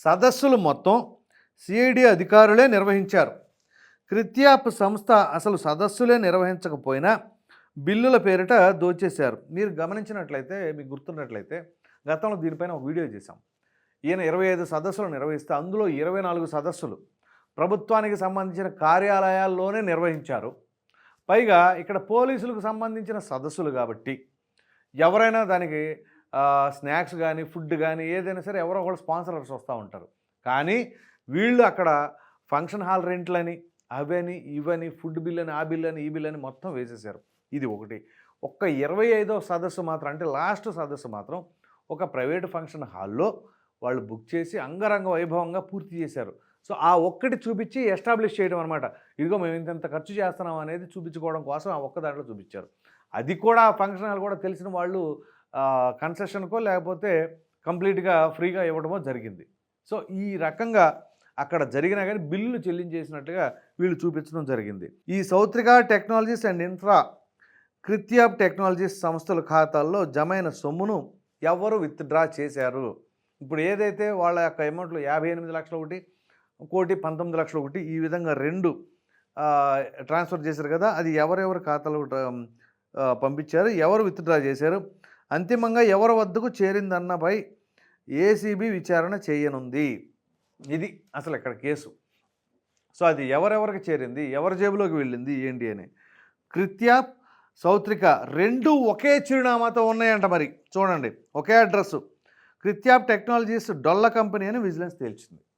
సదస్సులు మొత్తం సిఐడి అధికారులే నిర్వహించారు. క్రిత్యాప్ సంస్థ అసలు సదస్సులే నిర్వహించకపోయినా బిల్లుల పేరిట దోచేశారు. మీరు గమనించినట్లయితే, మీకు గుర్తున్నట్లయితే గతంలో దీనిపైన ఒక వీడియో చేశాం. ఈయన 25 సదస్సులు నిర్వహిస్తే అందులో 24 సదస్సులు ప్రభుత్వానికి సంబంధించిన కార్యాలయాల్లోనే నిర్వహించారు. పైగా ఇక్కడ పోలీసులకు సంబంధించిన సదస్సులు కాబట్టి ఎవరైనా దానికి స్నాక్స్ కానీ, ఫుడ్ కానీ ఏదైనా సరే ఎవరో ఒకళ్ళు స్పాన్సరర్స్ వస్తూ ఉంటారు. కానీ వీళ్ళు అక్కడ ఫంక్షన్ హాల్ రెంట్లని, అవని, ఇవని, ఫుడ్ బిల్ అని, ఆ బిల్ అని, ఈ బిల్ అని మొత్తం వేసేశారు. ఇది ఒకటి. ఒక్క 25వ సదస్సు మాత్రం, అంటే లాస్ట్ సదస్సు మాత్రం ఒక ప్రైవేట్ ఫంక్షన్ హాల్లో వాళ్ళు బుక్ చేసి అంగరంగ వైభవంగా పూర్తి చేశారు. సో ఆ ఒక్కటి చూపించి ఎస్టాబ్లిష్ చేయడం అనమాట. ఇదిగో మేము ఇంత ఖర్చు చేస్తున్నాం అనేది చూపించుకోవడం కోసం ఆ ఒక్క దాంట్లో చూపించారు. అది కూడా ఫంక్షన్ హాల్ కూడా తెలిసిన వాళ్ళు కన్సెషన్కో లేకపోతే కంప్లీట్గా ఫ్రీగా ఇవ్వడమో జరిగింది. సో ఈ రకంగా అక్కడ జరిగినా కానీ బిల్లులు చెల్లించేసినట్టుగా వీళ్ళు చూపించడం జరిగింది. ఈ సౌత్రిక టెక్నాలజీస్ అండ్ ఇన్ఫ్రా, క్రిత్యాప్ టెక్నాలజీస్ సంస్థల ఖాతాల్లో జమైన సొమ్మును ఎవరు విత్డ్రా చేశారు? ఇప్పుడు ఏదైతే వాళ్ళ యొక్క అమౌంట్లు 58 లక్షలు ఒకటి, 1,19 లక్షలు ఒకటి, ఈ విధంగా 2 ట్రాన్స్ఫర్ చేశారు కదా, అది ఎవరెవరి ఖాతాలో పంపించారు, ఎవరు విత్డ్రా చేశారు, అంతిమంగా ఎవరి వద్దకు చేరిందన్నపై ఏసీబీ విచారణ చేయనుంది. ఇది అసలు ఇక్కడ కేసు. సో అది ఎవరెవరికి చేరింది, ఎవరి జేబులోకి వెళ్ళింది ఏంటి అని. క్రిత్యాప్, సౌత్రిక 2 ఒకే చిరునామాతో ఉన్నాయంట. మరి చూడండి, ఒకే అడ్రస్సు. క్రిత్యాప్ టెక్నాలజీస్ డొల్ల కంపెనీ అని విజిలెన్స్ తేల్చింది.